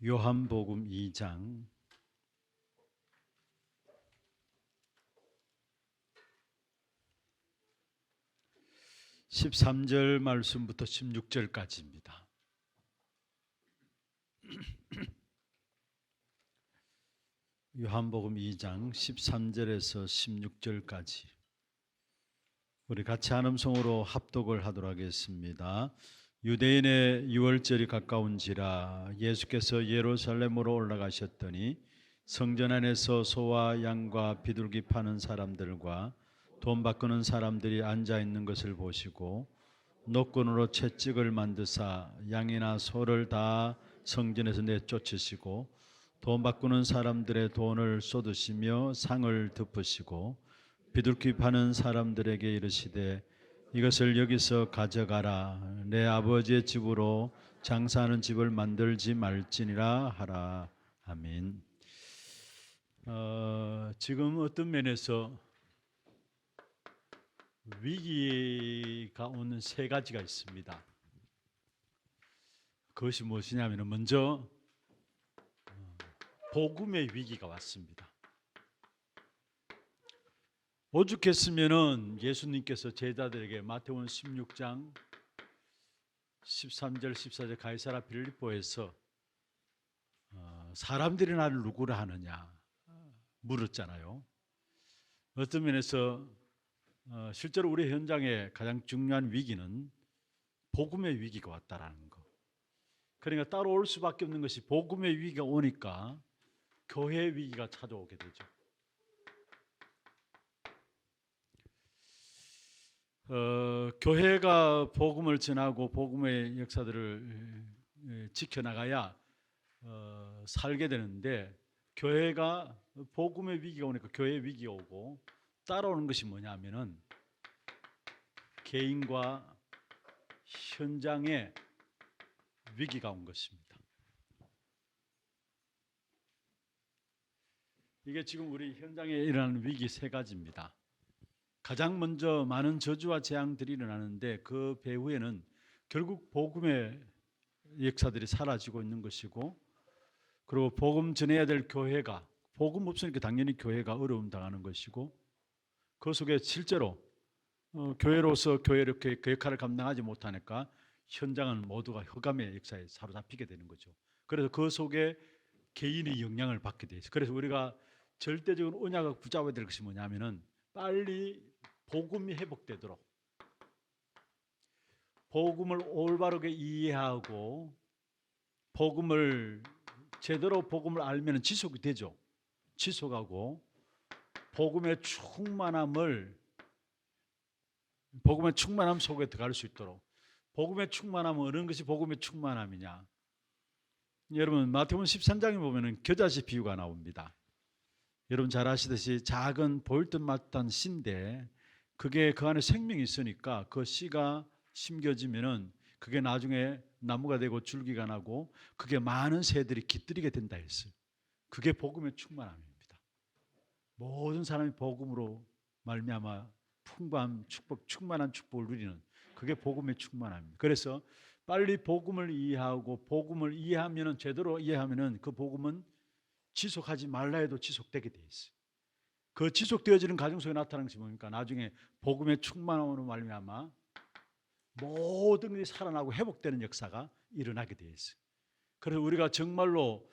요한복음 2장 13절 말씀부터 16절까지입니다. 요한복음 2장 13절에서 16절까지 우리 같이 한 음성으로 합독을 하도록 하겠습니다. 유대인의 유월절이 가까운지라 예수께서 예루살렘으로 올라가셨더니 성전 안에서 소와 양과 비둘기 파는 사람들과 돈 바꾸는 사람들이 앉아 있는 것을 보시고 노끈으로 채찍을 만드사 양이나 소를 다 성전에서 내쫓으시고 돈 바꾸는 사람들의 돈을 쏟으시며 상을 덮으시고 비둘기 파는 사람들에게 이르시되 이것을 여기서 가져가라. 내 아버지의 집으로 장사하는 집을 만들지 말지니라 하라. 아멘. 지금 어떤 면에서 위기가 오는 세 가지가 있습니다. 그것이 무엇이냐면 먼저 복음의 위기가 왔습니다. 오죽했으면은 예수님께서 제자들에게 마태복음 16장 13절 14절 가이사라 빌립보에서 사람들이 나를 누구라 하느냐 물었잖아요. 어떤 면에서 실제로 우리 현장에 가장 중요한 위기는 복음의 위기가 왔다라는 거. 그러니까 따로 올 수밖에 없는 것이 복음의 위기가 오니까 교회의 위기가 찾아오게 되죠. 교회가 복음을 전하고 복음의 역사들을 지켜나가야 살게 되는데 교회가 복음의 위기가 오니까 교회의 위기가 오고 따라오는 것이 뭐냐면은 개인과 현장의 위기가 온 것입니다. 이게 지금 우리 현장에 일어나는 위기 세 가지입니다. 가장 먼저 많은 저주와 재앙들이 일어나는데 그 배후에는 결국 복음의 역사들이 사라지고 있는 것이고, 그리고 복음 전해야 될 교회가 복음 없으니까 당연히 교회가 어려움 당하는 것이고, 그 속에 실제로 교회로서 교회를 그 역할을 감당하지 못하니까 현장은 모두가 흑암의 역사에 사로잡히게 되는 거죠. 그래서 그 속에 개인의 영향을 받게 돼 있어요. 그래서 우리가 절대적인 언약을 붙잡아야 될 것이 뭐냐면은 빨리 복음이 회복되도록, 복음을 올바르게 이해하고 복음을 제대로 복음을 알면 지속이 되죠. 지속하고 복음의 충만함 속에 들어갈 수 있도록. 복음의 충만함은 어느 것이 복음의 충만함이냐? 여러분 마태복음 13장에 보면은 겨자씨 비유가 나옵니다. 여러분 잘 아시듯이 작은 보일 듯 말듯한 씨인데 그게 그 안에 생명이 있으니까 그 씨가 심겨지면은 그게 나중에 나무가 되고 줄기가 나고 그게 많은 새들이 깃들이게 된다 했어요. 그게 복음의 충만함입니다. 모든 사람이 복음으로 말미암아 풍부한 축복, 충만한 축복을 누리는 그게 복음의 충만함입니다. 그래서 빨리 복음을 이해하고 복음을 이해하면은 제대로 이해하면은 그 복음은 지속하지 말라 해도 지속되게 돼 있어요. 그 지속되어지는 과정 속에 나타나는 것이 뭡니까? 나중에 복음의 충만함으로 말미암아 모든 것이 살아나고 회복되는 역사가 일어나게 돼 있어요. 그래서 우리가 정말로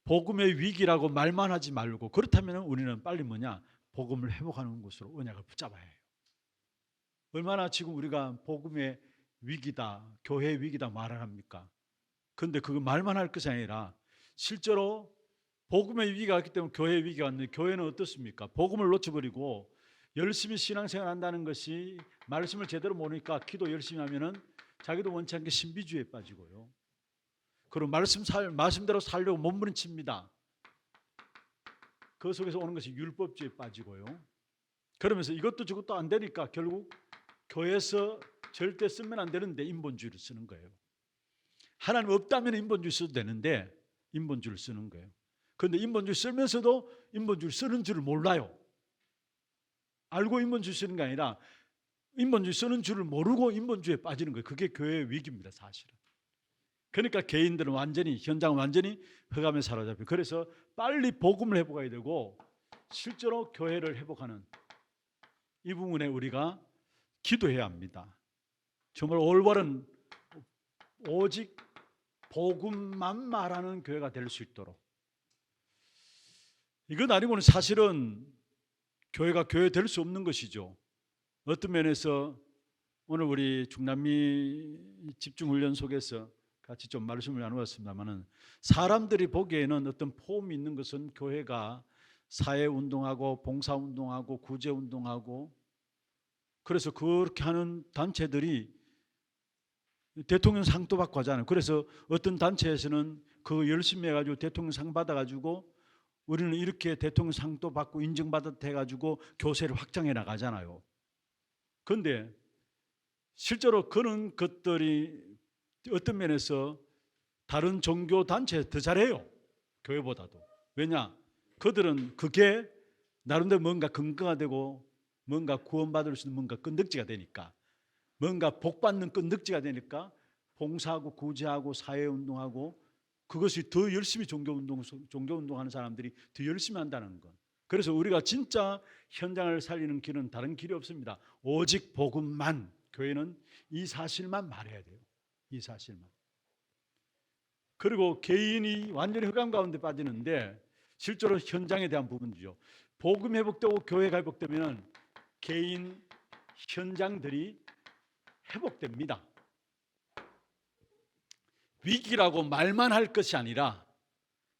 복음의 위기라고 말만 하지 말고, 그렇다면 우리는 빨리 뭐냐? 복음을 회복하는 것으로 언약을 붙잡아야 해요. 얼마나 지금 우리가 복음의 위기다, 교회의 위기다 말을 합니까? 그런데 그거 말만 할 것이 아니라 실제로 복음의 위기가 왔기 때문에 교회의 위기가 왔는데, 교회는 어떻습니까? 복음을 놓쳐버리고 열심히 신앙생활 한다는 것이 말씀을 제대로 모르니까 기도 열심히 하면은 자기도 원치 않게 신비주의에 빠지고요. 그리고 말씀대로 살려고 몸부림칩니다. 그 속에서 오는 것이 율법주의에 빠지고요. 그러면서 이것도 저것도 안 되니까 결국 교회에서 절대 쓰면 안 되는데 인본주의를 쓰는 거예요. 하나님 없다면 인본주의 써도 되는데 인본주의를 쓰는 거예요. 그런데 인본주의 쓰면서도 인본주의 쓰는 줄을 몰라요. 알고 인본주의 쓰는 게 아니라 인본주의 쓰는 줄을 모르고 인본주의에 빠지는 거예요. 그게 교회의 위기입니다, 사실은. 그러니까 개인들은 완전히 현장은 완전히 흑암에 사로잡혀. 그래서 빨리 복음을 회복해야 되고 실제로 교회를 회복하는 이 부분에 우리가 기도해야 합니다. 정말 올바른 오직 복음만 말하는 교회가 될 수 있도록. 이건 아니고는 사실은 교회가 교회 될 수 없는 것이죠. 어떤 면에서 오늘 우리 중남미 집중훈련 속에서 같이 좀 말씀을 나누었습니다만은 사람들이 보기에는 어떤 폼이 있는 것은 교회가 사회운동하고 봉사운동하고 구제운동하고 그래서 그렇게 하는 단체들이 대통령 상도 받고 하잖아요. 그래서 어떤 단체에서는 그 열심히 해가지고 대통령 상 받아가지고 우리는 이렇게 대통령 상도 받고 인정받았다 해가지고 교세를 확장해 나가잖아요. 그런데 실제로 그런 것들이 어떤 면에서 다른 종교 단체에 더 잘해요. 교회보다도. 왜냐? 그들은 그게 나름대로 뭔가 근거가 되고 뭔가 구원받을 수 있는 뭔가 끈덕지가 되니까 뭔가 복받는 끈덕지가 되니까 봉사하고 구제하고 사회운동하고 그것이 더 열심히 종교운동하는 사람들이 더 열심히 한다는 것. 그래서 우리가 진짜 현장을 살리는 길은 다른 길이 없습니다. 오직 복음만. 교회는 이 사실만 말해야 돼요. 이 사실만. 그리고 개인이 완전히 흑암 가운데 빠지는데 실제로 현장에 대한 부분이죠. 복음 회복되고 교회가 회복되면 개인 현장들이 회복됩니다. 위기라고 말만 할 것이 아니라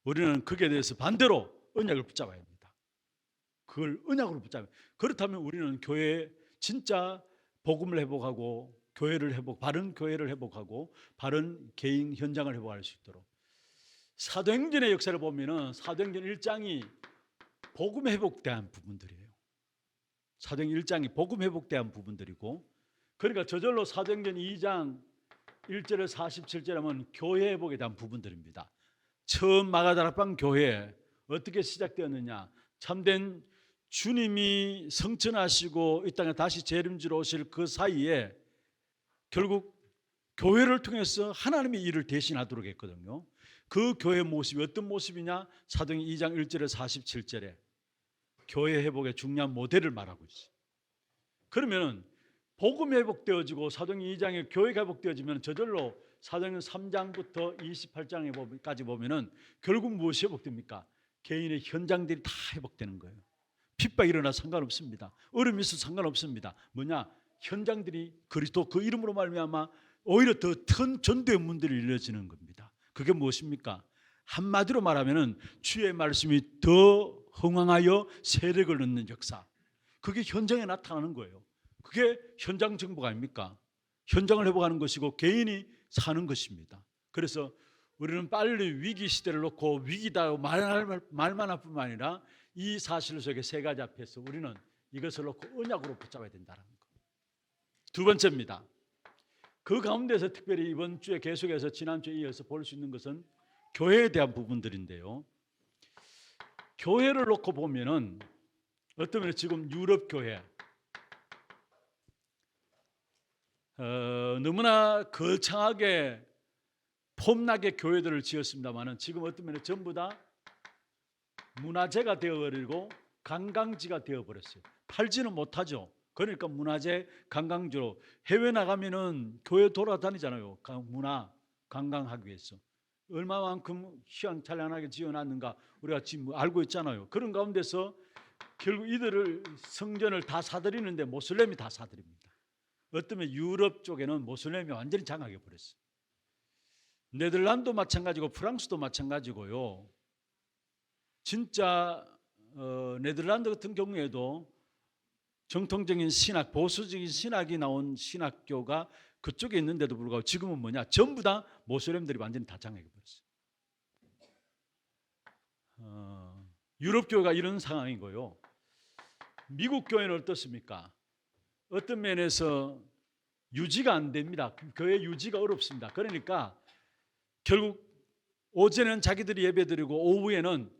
우리는 거기에 대해서 반대로 언약을 붙잡아야 합니다. 그걸 언약으로 붙잡아야 합니다. 그렇다면 우리는 교회에 진짜 복음을 회복하고 교회를 바른 교회를 회복하고 바른 개인 현장을 회복할 수 있도록. 사도행전의 역사를 보면은 사도행전 1장이 복음 회복에 대한 부분들이에요. 사도행전 1장이 복음 회복에 대한 부분들이고, 그러니까 저절로 사도행전 2장 1절에서 47절 하면 교회 회복에 대한 부분들입니다. 처음 마가다락방 교회 어떻게 시작되었느냐? 참된 주님이 성천하시고 이 땅에 다시 재림지로 오실 그 사이에 결국 교회를 통해서 하나님의 일을 대신하도록 했거든요. 그 교회 모습이 어떤 모습이냐? 사도행전 2장 1절에서 47절에 교회 회복의 중요한 모델을 말하고 있어요. 그러면 복음 회복되어지고 사도행전 2장에 교회가 회복되어지면 저절로 사도행전 3장부터 28장까지 보면은 결국 무엇이 회복됩니까? 개인의 현장들이 다 회복되는 거예요. 핍박이 일어나 상관없습니다. 어려움이 있어도 상관없습니다. 뭐냐? 현장들이 그리스도 그 이름으로 말미암아 오히려 더 큰 전도의 문들이 열려지는 겁니다. 그게 무엇입니까? 한마디로 말하면은 주의 말씀이 더 흥황하여 세력을 얻는 역사. 그게 현장에 나타나는 거예요. 그게 현장 정복 아닙니까? 현장을 회복하는 것이고 개인이 사는 것입니다. 그래서 우리는 빨리 위기 시대를 놓고 위기다 말만 할 뿐만 아니라 이 사실 속에 세 가지 앞에서 우리는 이것을 놓고 언약으로 붙잡아야 된다는 것. 두 번째입니다. 그 가운데서 특별히 이번 주에 계속해서 지난주에 이어서 볼 수 있는 것은 교회에 대한 부분들인데요. 교회를 놓고 보면은 어떤 면에 지금 유럽 교회 너무나 거창하게 폼나게 교회들을 지었습니다만은 지금 어떤 면에 전부 다 문화재가 되어버리고 관광지가 되어버렸어요. 팔지는 못하죠. 그러니까 문화재 관광지로 해외 나가면은 교회 돌아다니잖아요. 문화 관광하기 위해서 얼마만큼 희한찬란하게 지어놨는가 우리가 지금 알고 있잖아요. 그런 가운데서 결국 이들을 성전을 다 사들이는데 모슬렘이 다 사들입니다. 어쩌면 유럽 쪽에는 모슬렘이 완전히 장악해 버렸어요. 네덜란드도 마찬가지고 프랑스도 마찬가지고요. 진짜 네덜란드 같은 경우에도 정통적인 신학, 보수적인 신학이 나온 신학교가 그쪽에 있는데도 불구하고 지금은 뭐냐? 전부 다 모슬렘들이 완전히 다 장악해 버렸어요. 유럽 교회가 이런 상황이고요. 미국 교회는 어떻습니까? 어떤 면에서 유지가 안 됩니다. 교회 유지가 어렵습니다. 그러니까 결국 오전에는 자기들이 예배드리고 오후에는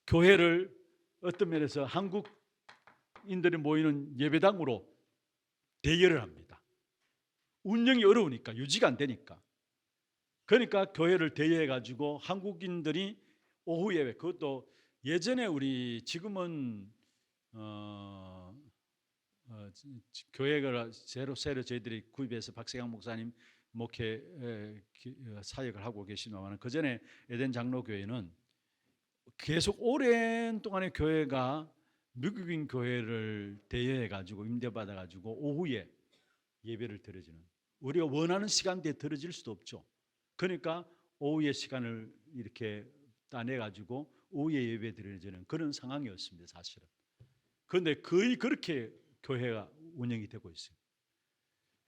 교회를 어떤 면에서 한국인들이 모이는 예배당으로 대여를 합니다. 운영이 어려우니까, 유지가 안 되니까. 그러니까 교회를 대여해 가지고 한국인들이 오후 예배, 그것도 예전에 우리 지금은 교회를 새로 저희들이 구입해서 박세강 목사님 목회 사역을 하고 계시지만, 그 전에 에덴 장로교회는 계속 오랜 동안의 교회가 미국인 교회를 대여해 가지고 임대받아 가지고 오후에 예배를 드려지는, 우리가 원하는 시간대에 드려질 수도 없죠. 그러니까 오후의 시간을 이렇게 따내 가지고 오후에 예배 드려지는 그런 상황이었습니다, 사실은. 그런데 거의 그렇게 교회가 운영이 되고 있어요.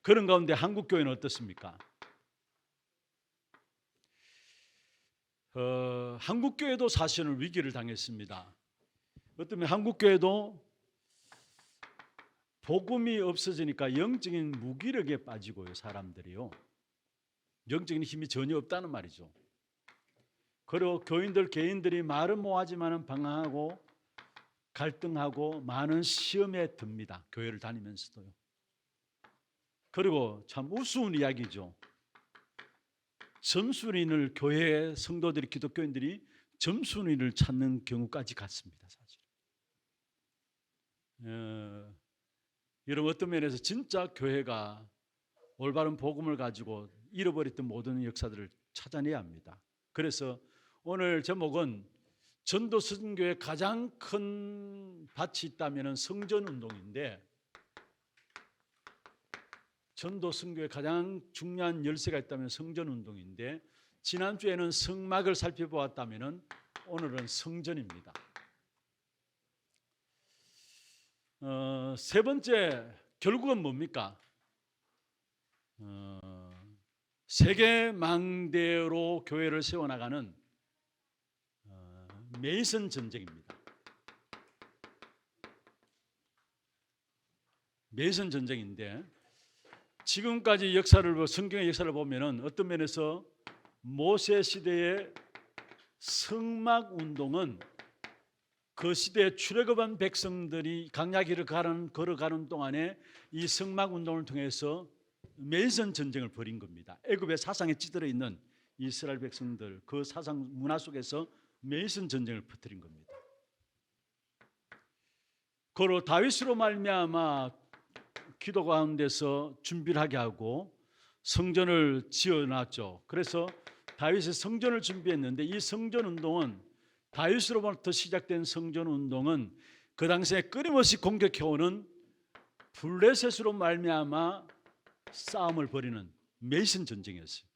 그런 가운데 한국 교회는 어떻습니까? 한국 교회도 사실은 위기를 당했습니다. 어쩌면 한국 교회도 복음이 없어지니까 영적인 무기력에 빠지고요, 사람들이요. 영적인 힘이 전혀 없다는 말이죠. 그리고 교인들 개인들이 말은 뭐하지만은 방황하고 갈등하고 많은 시험에 듭니다. 교회를 다니면서도요. 그리고 참 우스운 이야기죠. 점순인을 교회 성도들이, 기독교인들이 점순인을 찾는 경우까지 갔습니다, 사실. 여러분, 어떤 면에서 진짜 교회가 올바른 복음을 가지고 잃어버렸던 모든 역사들을 찾아내야 합니다. 그래서 오늘 제목은 전도 선교의 가장 큰 밭이 있다면 성전운동인데, 전도 선교의 가장 중요한 열쇠가 있다면 성전운동인데, 지난주에는 성막을 살펴보았다면 오늘은 성전입니다. 세 번째, 결국은 뭡니까? 세계망대로 교회를 세워나가는 메이슨 전쟁입니다. 메이슨 전쟁인데, 지금까지 역사를, 성경의 역사를 보면은 어떤 면에서 모세 시대의 성막 운동은 그 시대에 출애굽한 백성들이 강야길을 걸어가는 동안에 이 성막 운동을 통해서 메이슨 전쟁을 벌인 겁니다. 애굽의 사상에 찌들어 있는 이스라엘 백성들, 그 사상 문화 속에서 메이슨 전쟁을 퍼뜨린 겁니다. 그로 다윗으로 말미암아 기도 가운데서 준비를 하게 하고 성전을 지어놨죠. 그래서 다윗이 성전을 준비했는데, 이 성전 운동은, 다윗으로부터 시작된 성전 운동은 그 당시에 끊임없이 공격해오는 블레셋으로 말미암아 싸움을 벌이는 메이슨 전쟁이었어요.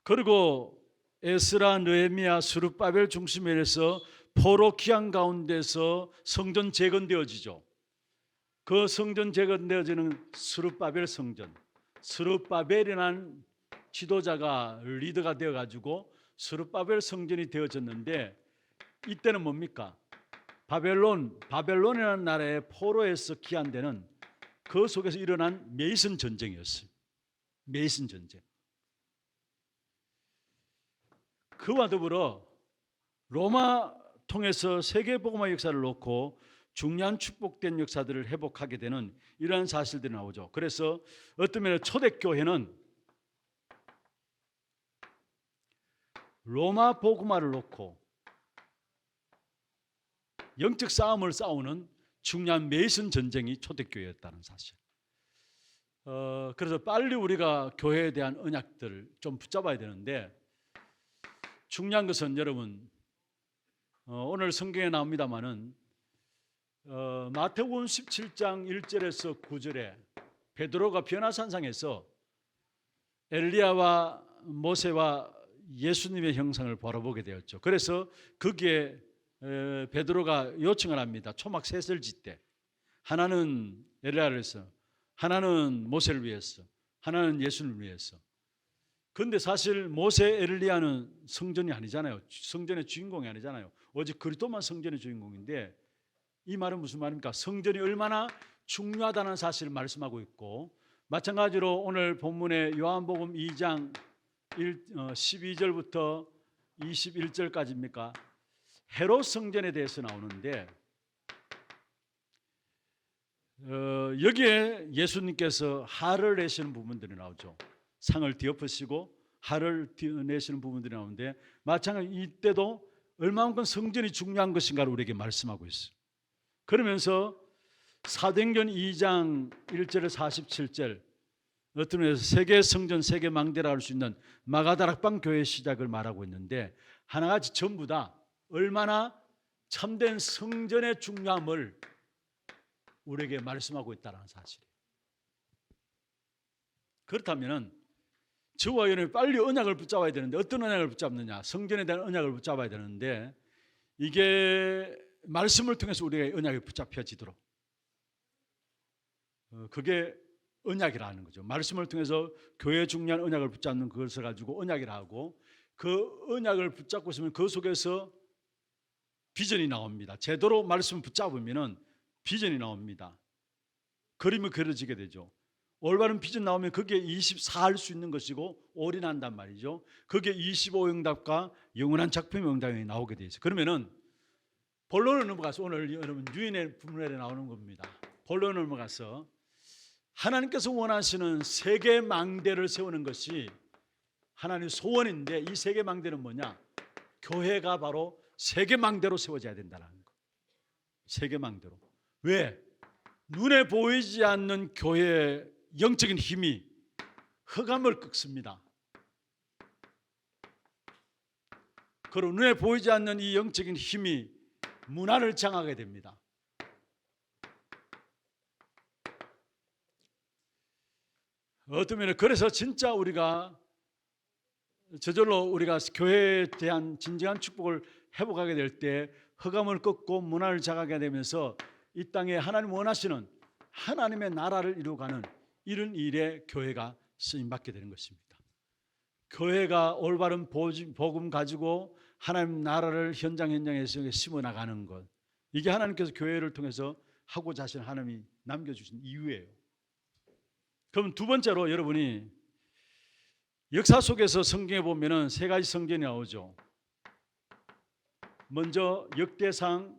그리고 에스라, 느헤미야, 스룹바벨 중심에서 포로 기한 가운데서 성전 재건되어지죠. 그 성전 재건되어지는 스룹바벨 성전, 스룹바벨이라는 지도자가 리더가 되어가지고 스룹바벨 성전이 되어졌는데, 이때는 뭡니까? 바벨론이라는 나라의 포로에서 기한되는 그 속에서 일어난 메이슨 전쟁이었어요. 메이슨 전쟁. 그와 더불어 로마 통해서 세계복음화 역사를 놓고 중요한 축복된 역사들을 회복하게 되는 이러한 사실들이 나오죠. 그래서 어떤 면에 초대교회는 로마 복음화를 놓고 영적 싸움을 싸우는 중요한 메이슨 전쟁이 초대교회였다는 사실. 그래서 빨리 우리가 교회에 대한 언약들을 좀 붙잡아야 되는데, 중요한 것은 여러분, 오늘 성경에 나옵니다마는 마태복음 17장 1절에서 9절에 베드로가 변화산상에서 엘리야와 모세와 예수님의 형상을 바라보게 되었죠. 그래서 거기에 베드로가 요청을 합니다. 초막 셋을 짓되, 하나는 엘리야를 위해서, 하나는 모세를 위해서, 하나는 예수님을 위해서. 그런데 사실 모세, 엘리야는 성전이 아니잖아요. 성전의 주인공이 아니잖아요. 오직 그리스도만 성전의 주인공인데, 이 말은 무슨 말입니까? 성전이 얼마나 중요하다는 사실을 말씀하고 있고, 마찬가지로 오늘 본문의 요한복음 2장 12절부터 21절까지입니까? 헤롯 성전에 대해서 나오는데, 여기에 예수님께서 할을 내시는 부분들이 나오죠. 상을 뒤엎으시고 할을 내시는 부분들이 나오는데 마찬가지로 이때도 얼마만큼 성전이 중요한 것인가를 우리에게 말씀하고 있어요. 그러면서 사도행전 2장 1절에서 47절 어떤 면에서 세계 성전, 세계 망대라 할 수 있는 마가다락방 교회 시작을 말하고 있는데 하나같이 전부 다 얼마나 참된 성전의 중요함을 우리에게 말씀하고 있다는 사실이에요. 그렇다면 저와 여러분이 빨리 언약을 붙잡아야 되는데 어떤 언약을 붙잡느냐? 성전에 대한 언약을 붙잡아야 되는데 이게 말씀을 통해서 우리가 언약이 붙잡혀지도록 그게 언약이라는 거죠. 말씀을 통해서 교회의 중요한 언약을 붙잡는 그것을 가지고 언약이라 하고 그 언약을 붙잡고 있으면 그 속에서 비전이 나옵니다. 제대로 말씀을 붙잡으면 비전이 나옵니다. 그림이 그려지게 되죠. 올바른 비전 나오면 그게 24할 수 있는 것이고 올인한단 말이죠. 그게 25응답과 영원한 작품의 응답이 나오게 되어 있어요. 그러면은 본론을 넘어가서 오늘 여러분 유인의 분문에 나오는 겁니다. 본론을 넘어가서 하나님께서 원하시는 세계 망대를 세우는 것이 하나님의 소원인데 이 세계 망대는 뭐냐? 교회가 바로 세계 망대로 세워져야 된다는 거. 세계 망대로. 왜? 눈에 보이지 않는 교회의 영적인 힘이 흑암을 꺾습니다. 그리고 눈에 보이지 않는 이 영적인 힘이 문화를 장악하게 됩니다. 어떤 면에 그래서 진짜 우리가 저절로 우리가 교회에 대한 진정한 축복을 회복하게 될 때 흑암을 꺾고 문화를 장악하게 되면서 이 땅에 하나님 원하시는 하나님의 나라를 이루어가는 이런 일에 교회가 쓰임받게 되는 것입니다. 교회가 올바른 복음 가지고 하나님 나라를 현장에서 심어나가는 것, 이게 하나님께서 교회를 통해서 하고자 하신 하나님이 남겨주신 이유예요. 그럼 두 번째로 여러분이 역사 속에서 성경에 보면은 세 가지 성전이 나오죠. 먼저 역대상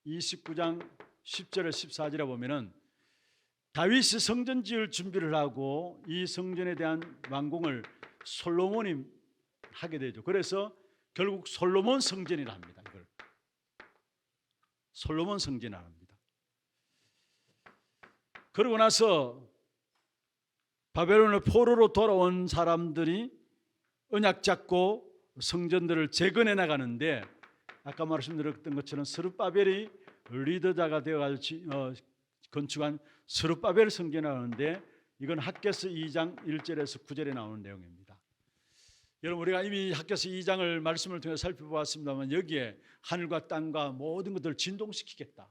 29장 10절에 14절에 보면은 다윗이 성전 지을 준비를 하고 이 성전에 대한 완공을 솔로몬이 하게 되죠. 그래서 결국 솔로몬 성전이라 합니다. 이걸 솔로몬 성전이라 합니다. 그러고 나서 바벨론의 포로로 돌아온 사람들이 언약 잡고 성전들을 재건해 나가는데 아까 말씀드렸던 것처럼 스룹바벨이 리더자가 되어가지고 건축한 스룹바벨 성전이 나오는데 이건 학개서 2장 1절에서 9절에 나오는 내용입니다. 여러분 우리가 이미 학개서 2장을 말씀을 통해 살펴보았습니다만 여기에 하늘과 땅과 모든 것들을 진동시키겠다.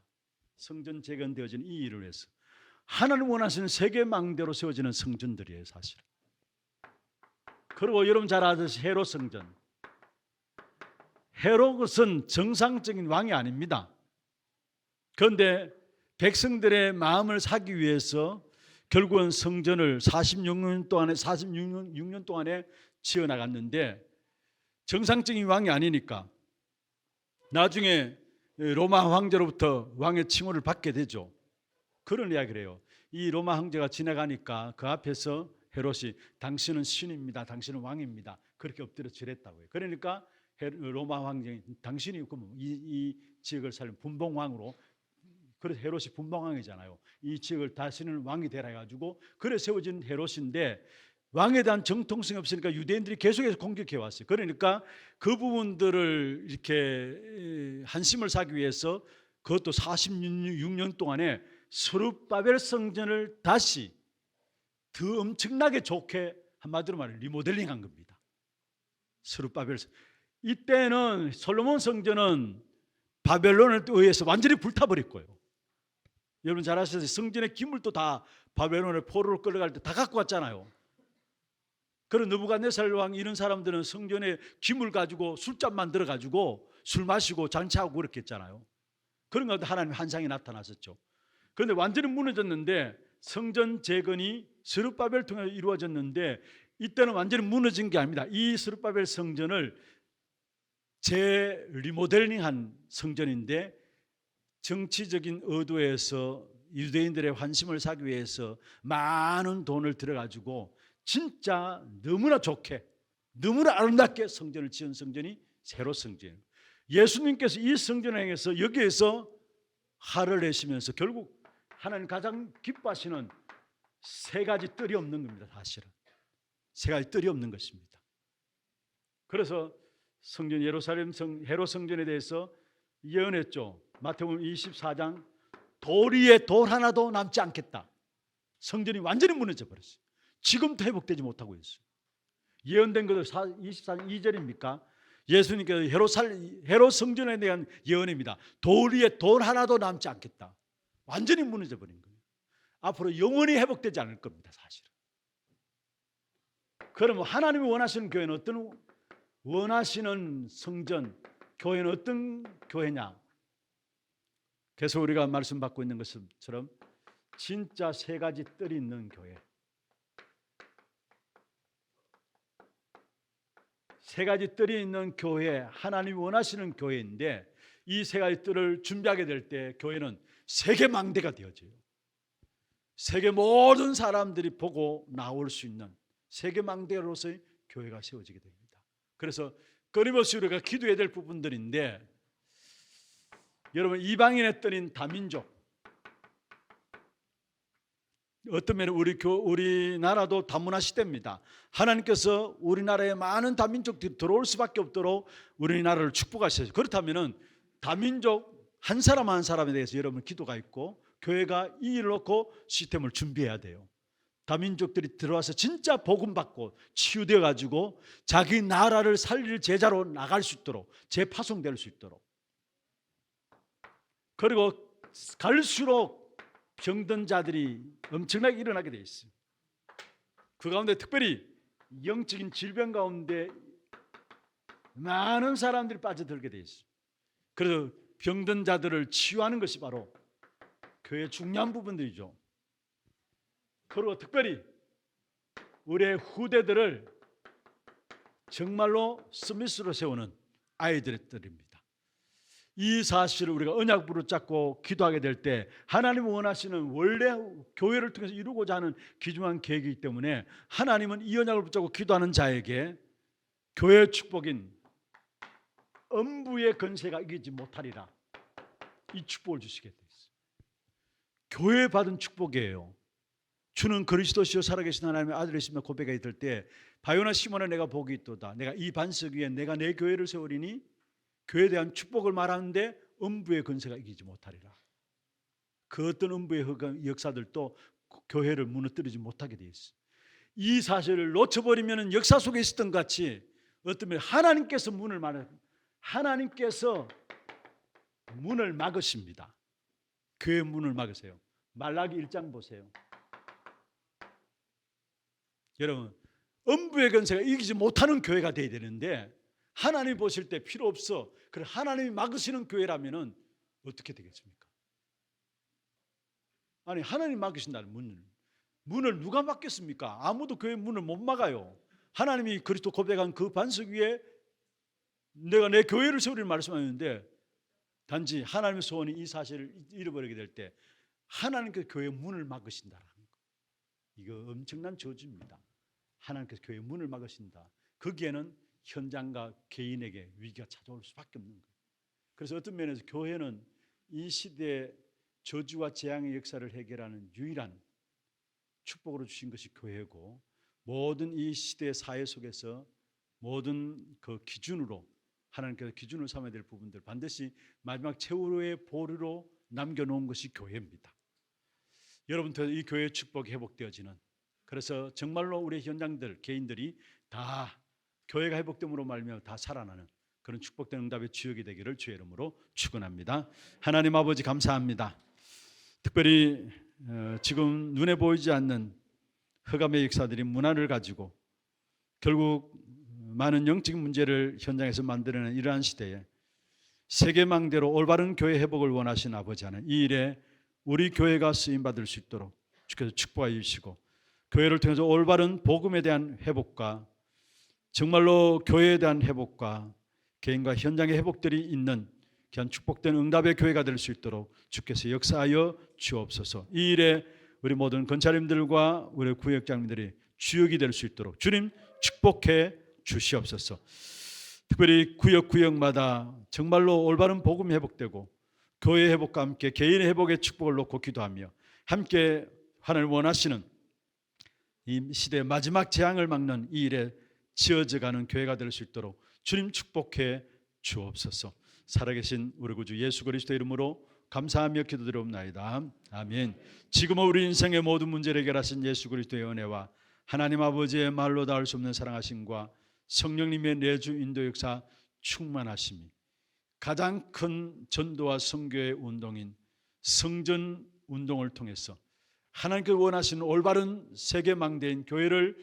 성전 재건되어진 이 일을 위해서 하나님 원하시는 세계망대로 세워지는 성전들이에요. 사실. 그리고 여러분 잘 아듯이 헤롯 성전. 헤롯은 정상적인 왕이 아닙니다. 그런데 백성들의 마음을 사기 위해서 결국은 성전을 46년 동안에 지어나갔는데 정상적인 왕이 아니니까 나중에 로마 황제로부터 왕의 칭호를 받게 되죠. 그런 이야기를 해요. 이 로마 황제가 지나가니까 그 앞에서 헤롯이 당신은 신입니다. 당신은 왕입니다. 그렇게 엎드려 절했다고 해요. 그러니까 로마 황제는 당신이 이 지역을 살린 분봉왕으로, 그래서 헤롯이 분봉왕이잖아요. 이 지역을 다시는 왕이 되라 해가지고 그래 세워진 헤롯인데 왕에 대한 정통성이 없으니까 유대인들이 계속해서 공격해 왔어요. 그러니까 그 부분들을 이렇게 한심을 사기 위해서 그것도 46년 동안에 스룹바벨 성전을 다시 더 엄청나게 좋게 한마디로 말해 리모델링한 겁니다. 스룹바벨 이때는 솔로몬 성전은 바벨론에 의해서 완전히 불타버렸고요. 여러분 잘 아시죠? 성전의 기물도 다 바벨론의 포로를 끌어갈 때 다 갖고 왔잖아요. 그런 느부갓네살 왕 이런 사람들은 성전에 기물 가지고 술잔 만들어 가지고 술 마시고 잔치하고 그렇게 했잖아요. 그런 것도 하나님 환상이 나타났었죠. 그런데 완전히 무너졌는데 성전 재건이 스룹바벨을 통해 이루어졌는데 이때는 완전히 무너진 게 아닙니다. 이 스룹바벨 성전을 리모델링한 성전인데 정치적인 의도에서 유대인들의 환심을 사기 위해서 많은 돈을 들여가지고 진짜 너무나 좋게 너무나 아름답게 성전을 지은 성전이 세로 성전이에요. 예수님께서 이 성전을 향해서 여기에서 화를 내시면서 결국 하나님 가장 기뻐하시는 세 가지 뜰이 없는 겁니다. 사실은 세 가지 뜰이 없는 것입니다. 그래서 성전 예루살렘 헤롯 성전에 대해서 예언했죠. 마태복음 24장 돌 위에 돌 하나도 남지 않겠다. 성전이 완전히 무너져 버렸어요. 지금도 회복되지 못하고 있어요. 예언된 것도 24장 2절입니까? 예수님께서 헤롯 성전에 대한 예언입니다. 돌 위에 돌 하나도 남지 않겠다. 완전히 무너져 버린 거예요. 앞으로 영원히 회복되지 않을 겁니다. 사실은. 그러면 하나님이 원하시는 교회는 어떤 원하시는 성전 교회는 어떤 교회냐? 그래서 우리가 말씀 받고 있는 것처럼 진짜 세 가지 뜰이 있는 교회, 세 가지 뜰이 있는 교회, 하나님이 원하시는 교회인데 이 세 가지 뜰을 준비하게 될 때 교회는 세계 망대가 되어져요. 세계 모든 사람들이 보고 나올 수 있는 세계 망대로서의 교회가 세워지게 됩니다. 그래서 끊임없이 우리가 기도해야 될 부분들인데, 여러분 이방인의 뜰인 다민족, 어떤 면에 우리나라도 다문화 시대입니다. 하나님께서 우리나라에 많은 다민족들이 들어올 수밖에 없도록 우리나라를 축복하셔요. 그렇다면 다민족 한 사람 한 사람에 대해서 여러분 기도가 있고 교회가 이 일을 놓고 시스템을 준비해야 돼요. 다민족들이 들어와서 진짜 복음 받고 치유되어 가지고 자기 나라를 살릴 제자로 나갈 수 있도록 재파송될 수 있도록. 그리고 갈수록 병든 자들이 엄청나게 일어나게 돼 있어요. 그 가운데 특별히 영적인 질병 가운데 많은 사람들이 빠져들게 돼 있어요. 그래서 병든 자들을 치유하는 것이 바로 교회의 중요한 부분들이죠. 그리고 특별히 우리의 후대들을 정말로 스미스로 세우는 아이들입니다. 이 사실을 우리가 언약 붙잡고 기도하게 될 때 하나님이 원하시는 원래 교회를 통해서 이루고자 하는 귀중한 계획이기 때문에 하나님은 이 언약을 붙잡고 기도하는 자에게 교회의 축복인 음부의 권세가 이기지 못하리라, 이 축복을 주시게 돼 있어요. 교회 받은 축복이에요. 주는 그리스도시요 살아계신 하나님의 아들이시며 고백이 될 때 바요나 시몬아 내가 복이 있도다. 내가 이 반석 위에 내가 내 교회를 세우리니 교회에 대한 축복을 말하는데 음부의 권세가 이기지 못하리라. 그 어떤 음부의 역사들도 교회를 무너뜨리지 못하게 돼 있어요. 이 사실을 놓쳐버리면 역사 속에 있었던 같이 어떤 면 하나님께서 문을 막으십니다. 교회 문을 막으세요. 말라기 1장 보세요. 여러분 음부의 권세가 이기지 못하는 교회가 돼야 되는데 하나님 보실 때 필요 없어. 그래 하나님이 막으시는 교회라면 어떻게 되겠습니까? 아니 하나님 막으신다는 문을 누가 막겠습니까? 아무도 교회 문을 못 막아요. 하나님이 그리스도 고백한 그 반석 위에 내가 내 교회를 세우리를 말씀하셨는데 단지 하나님의 소원이 이 사실을 잃어버리게 될 때 하나님께서 교회의 문을 막으신다라는 거. 이거 엄청난 저주입니다. 하나님께서 교회의 문을 막으신다. 거기에는 현장과 개인에게 위기가 찾아올 수밖에 없는 거예요. 그래서 어떤 면에서 교회는 이 시대의 저주와 재앙의 역사를 해결하는 유일한 축복으로 주신 것이 교회고, 모든 이 시대의 사회 속에서 모든 그 기준으로 하나님께서 기준을 삼아야 될 부분들 반드시 마지막 최후의 보루로 남겨놓은 것이 교회입니다. 여러분들 이 교회의 축복이 회복되어지는, 그래서 정말로 우리 현장들 개인들이 다 교회가 회복됨으로 말미암아 다 살아나는 그런 축복된 응답의 주역이 되기를 주의 이름으로 축원합니다. 하나님 아버지 감사합니다. 특별히 지금 눈에 보이지 않는 흑암의 역사들이 문화를 가지고 결국 많은 영적인 문제를 현장에서 만들어내는 이러한 시대에 세계망대로 올바른 교회 회복을 원하신 아버지 하나님, 이 일에 우리 교회가 쓰임받을 수 있도록 주께서 축복하여 주시고 교회를 통해서 올바른 복음에 대한 회복과 정말로 교회에 대한 회복과 개인과 현장의 회복들이 있는 귀한 축복된 응답의 교회가 될 수 있도록 주께서 역사하여 주옵소서. 이 일에 우리 모든 건차님들과 우리 구역장님들이 주역이 될 수 있도록 주님 축복해 주시옵소서. 특별히 구역마다 정말로 올바른 복음이 회복되고 교회 회복과 함께 개인의 회복의 축복을 놓고 기도하며 함께 하나님 원하시는 이 시대의 마지막 재앙을 막는 이 일에 지어져가는 교회가 될 수 있도록 주님 축복해 주옵소서. 살아계신 우리 구주 예수 그리스도의 이름으로 감사하며 기도드리옵나이다. 아멘. 지금은 우리 인생의 모든 문제를 해결하신 예수 그리스도의 은혜와 하나님 아버지의 말로 닿을 수 없는 사랑하심과 성령님의 내주 인도 역사 충만하심이 가장 큰 전도와 선교의 운동인 성전 운동을 통해서 하나님께서 원하시는 올바른 세계망대인 교회를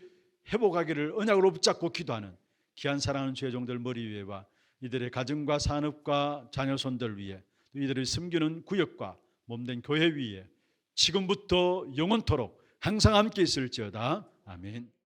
회복하기를 언약으로 붙잡고 기도하는 귀한 사랑하는 죄종들 머리 위에와 이들의 가정과 산업과 자녀손들 위에 이들을 섬기는 구역과 몸된 교회 위에 지금부터 영원토록 항상 함께 있을지어다. 아멘.